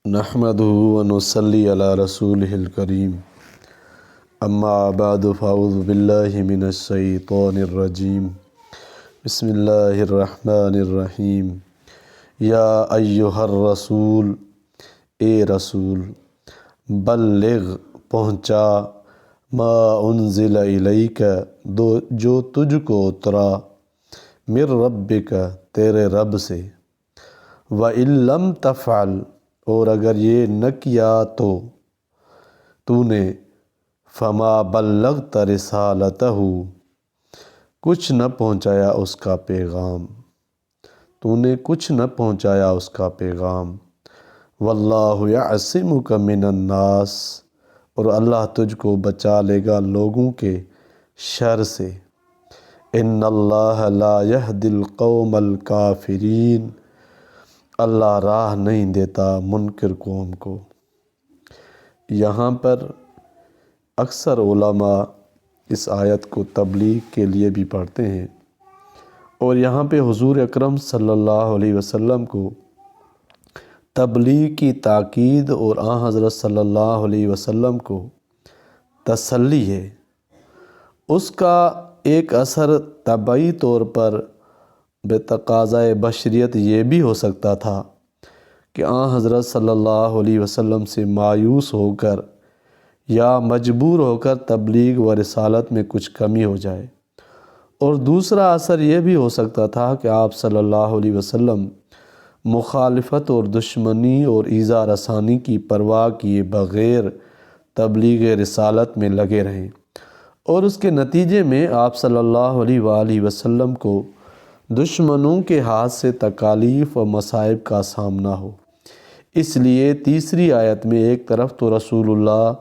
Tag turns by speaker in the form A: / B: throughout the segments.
A: نحمده ونصلي على رسوله الكريم اما بعد فاعوذ بالله من الشيطان الرجيم بسم الله الرحمن الرحیم یا ایہا الرسول، اے رسول، بلغ پہنچا، ما انزل الیک جو تجھ کو اترا، من ربک تیرے رب سے، وَإِن لَّمْ تَفْعَلْ اور اگر یہ نہ کیا تو نے، فَمَا بَلَّغْتَ رِسَالَتَهُ کچھ نہ پہنچایا اس کا پیغام، تو نے کچھ نہ پہنچایا اس کا پیغام، وَاللَّهُ يَعْصِمُكَ مِنَ النَّاسِ اور اللہ تجھ کو بچا لے گا لوگوں کے شر سے، إِنَّ اللَّهَ لَا يَهْدِي الْقَوْمَ الْكَافِرِينَ اللہ راہ نہیں دیتا منکر قوم کو۔ یہاں پر اکثر علماء اس آیت کو تبلیغ کے لیے بھی پڑھتے ہیں، اور یہاں پہ حضور اکرم صلی اللہ علیہ وسلم کو تبلیغ کی تاکید اور آن حضرت صلی اللہ علیہ وسلم کو تسلی ہے۔ اس کا ایک اثر طبعی طور پر بے تقاضۂ بشریت یہ بھی ہو سکتا تھا کہ آن حضرت صلی اللہ علیہ وسلم سے مایوس ہو کر یا مجبور ہو کر تبلیغ و رسالت میں کچھ کمی ہو جائے، اور دوسرا اثر یہ بھی ہو سکتا تھا کہ آپ صلی اللہ علیہ وسلم مخالفت اور دشمنی اور ایذا رسانی کی پرواہ کیے بغیر تبلیغ رسالت میں لگے رہیں، اور اس کے نتیجے میں آپ صلی اللہ علیہ وآلہ وسلم کو دشمنوں کے ہاتھ سے تکالیف و مصائب کا سامنا ہو۔ اس لیے تیسری آیت میں ایک طرف تو رسول اللہ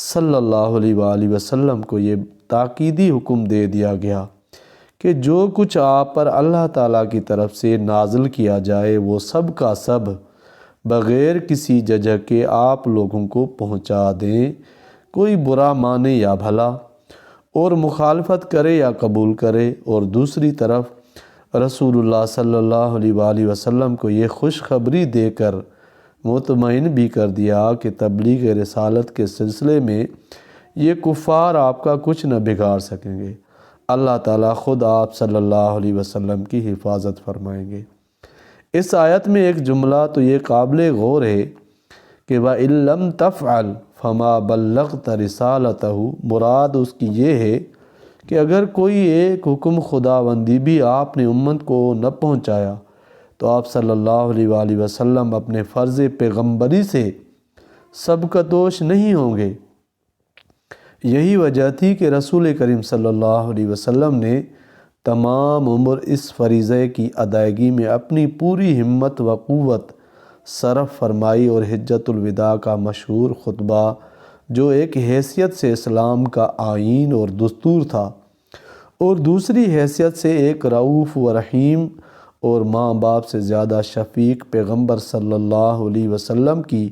A: صلی اللہ علیہ وآلہ وسلم کو یہ تاکیدی حکم دے دیا گیا کہ جو کچھ آپ پر اللہ تعالیٰ کی طرف سے نازل کیا جائے وہ سب کا سب بغیر کسی جھجک کے آپ لوگوں کو پہنچا دیں، کوئی برا مانے یا بھلا، اور مخالفت کرے یا قبول کرے۔ اور دوسری طرف رسول اللہ صلی اللہ علیہ وآلہ وسلم کو یہ خوشخبری دے کر مطمئن بھی کر دیا کہ تبلیغ رسالت کے سلسلے میں یہ کفار آپ کا کچھ نہ بگاڑ سکیں گے، اللہ تعالیٰ خود آپ صلی اللہ علیہ وسلم کی حفاظت فرمائیں گے۔ اس آیت میں ایک جملہ تو یہ قابل غور ہے کہ وَإِن لَّمْ تَفْعَلْ فَمَا بَلَّغْتَ رِسَالَتَهُ مراد اس کی یہ ہے کہ اگر کوئی ایک حکم خداوندی بھی آپ نے امت کو نہ پہنچایا تو آپ صلی اللہ علیہ وآلہ وسلم اپنے فرض پیغمبری سے سبکدوش نہیں ہوں گے۔ یہی وجہ تھی کہ رسول کریم صلی اللہ علیہ وسلم نے تمام عمر اس فریضے کی ادائیگی میں اپنی پوری ہمت و قوت صرف فرمائی، اور حجۃ الوداع کا مشہور خطبہ جو ایک حیثیت سے اسلام کا آئین اور دستور تھا، اور دوسری حیثیت سے ایک رؤوف و رحیم اور ماں باپ سے زیادہ شفیق پیغمبر صلی اللہ علیہ وسلم کی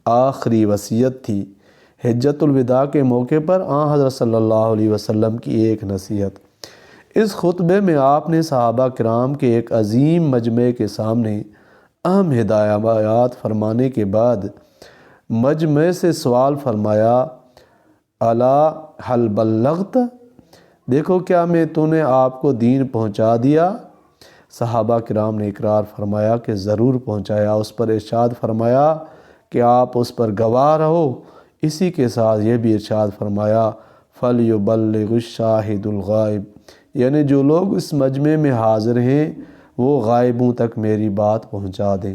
A: آخری وصیت تھی، حجۃ الوداع کے موقع پر آن حضرت صلی اللہ علیہ وسلم کی ایک نصیحت۔ اس خطبے میں آپ نے صحابہ کرام کے ایک عظیم مجمع کے سامنے اہم ہدایات فرمانے کے بعد مجمع سے سوال فرمایا، الا حل بلغت، دیکھو کیا تو نے آپ کو دین پہنچا دیا؟ صحابہ کرام نے اقرار فرمایا کہ ضرور پہنچایا۔ اس پر ارشاد فرمایا کہ آپ اس پر گواہ رہو۔ اسی کے ساتھ یہ بھی ارشاد فرمایا فَلْيُبَلِّغُ الشَّاهِدُ الْغَائِبُ، یعنی جو لوگ اس مجمع میں حاضر ہیں وہ غائبوں تک میری بات پہنچا دیں۔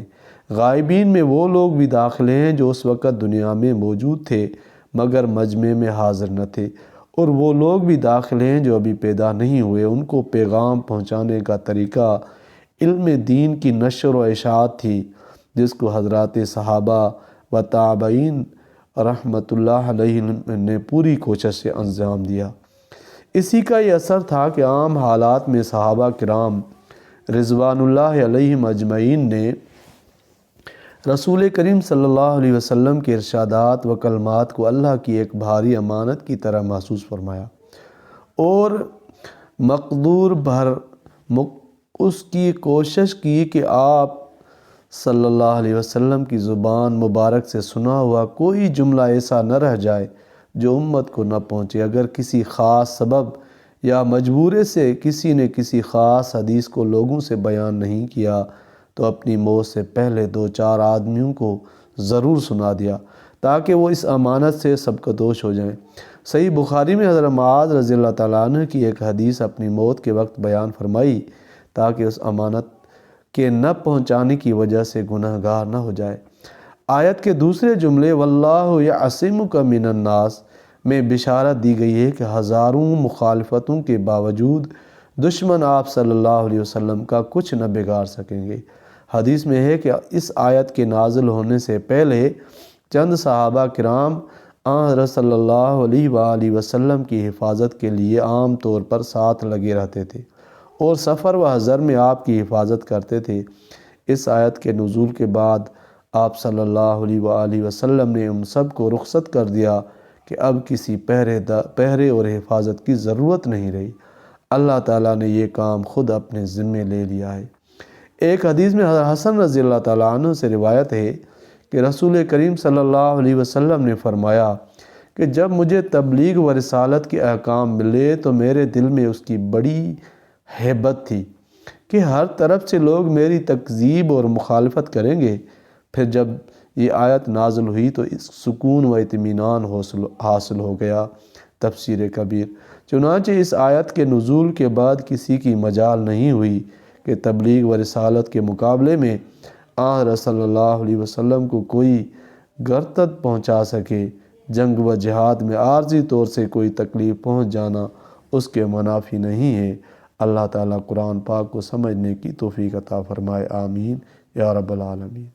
A: غائبین میں وہ لوگ بھی داخل ہیں جو اس وقت دنیا میں موجود تھے مگر مجمع میں حاضر نہ تھے، اور وہ لوگ بھی داخل ہیں جو ابھی پیدا نہیں ہوئے۔ ان کو پیغام پہنچانے کا طریقہ علم دین کی نشر و اشاعت تھی، جس کو حضرات صحابہ و تابعین رحمۃ اللہ علیہ نے پوری کوشش سے انجام دیا۔ اسی کا یہ اثر تھا کہ عام حالات میں صحابہ کرام رضوان اللہ علیہم اجمعین نے رسول کریم صلی اللہ علیہ وسلم کے ارشادات و کلمات کو اللہ کی ایک بھاری امانت کی طرح محسوس فرمایا، اور مقدور بھر اس کی کوشش کی کہ آپ صلی اللہ علیہ وسلم کی زبان مبارک سے سنا ہوا کوئی جملہ ایسا نہ رہ جائے جو امت کو نہ پہنچے۔ اگر کسی خاص سبب یا مجبورے سے کسی نے کسی خاص حدیث کو لوگوں سے بیان نہیں کیا تو اپنی موت سے پہلے 2-4 آدمیوں کو ضرور سنا دیا تاکہ وہ اس امانت سے سبکدوش ہو جائیں۔ صحیح بخاری میں حضرت معاذ رضی اللہ تعالیٰ عنہ کی ایک حدیث اپنی موت کے وقت بیان فرمائی تاکہ اس امانت کے نہ پہنچانے کی وجہ سے گناہ گار نہ ہو جائے۔ آیت کے دوسرے جملے واللہ یعصمک من الناس میں بشارت دی گئی ہے کہ ہزاروں مخالفتوں کے باوجود دشمن آپ صلی اللہ علیہ وسلم کا کچھ نہ بگاڑ سکیں گے۔ حدیث میں ہے کہ اس آیت کے نازل ہونے سے پہلے چند صحابہ کرام حضرت صلی اللہ علیہ وآلہ وسلم کی حفاظت کے لیے عام طور پر ساتھ لگے رہتے تھے اور سفر و حضر میں آپ کی حفاظت کرتے تھے۔ اس آیت کے نزول کے بعد آپ صلی اللہ علیہ وآلہ وسلم نے ان سب کو رخصت کر دیا کہ اب کسی پہرے اور حفاظت کی ضرورت نہیں رہی۔ اللہ تعالیٰ نے یہ کام خود اپنے ذمے لے لیا ہے۔ ایک حدیث میں حضرت حسن رضی اللہ تعالیٰ عنہ سے روایت ہے کہ رسول کریم صلی اللہ علیہ وسلم نے فرمایا کہ جب مجھے تبلیغ و رسالت کے احکام ملے تو میرے دل میں اس کی بڑی ہیبت تھی کہ ہر طرف سے لوگ میری تکذیب اور مخالفت کریں گے۔ پھر جب یہ آیت نازل ہوئی تو اس سکون و اطمینان حاصل ہو گیا۔ تفسیر کبیر۔ چنانچہ اس آیت کے نزول کے بعد کسی کی مجال نہیں ہوئی کہ تبلیغ و رسالت کے مقابلے میں حضرت صلی اللہ علیہ وسلم کو کوئی گرتت پہنچا سکے۔ جنگ و جہاد میں عارضی طور سے کوئی تکلیف پہنچ جانا اس کے منافی نہیں ہے۔ اللہ تعالیٰ قرآن پاک کو سمجھنے کی توفیق عطا فرمائے، آمین یا رب العالمین۔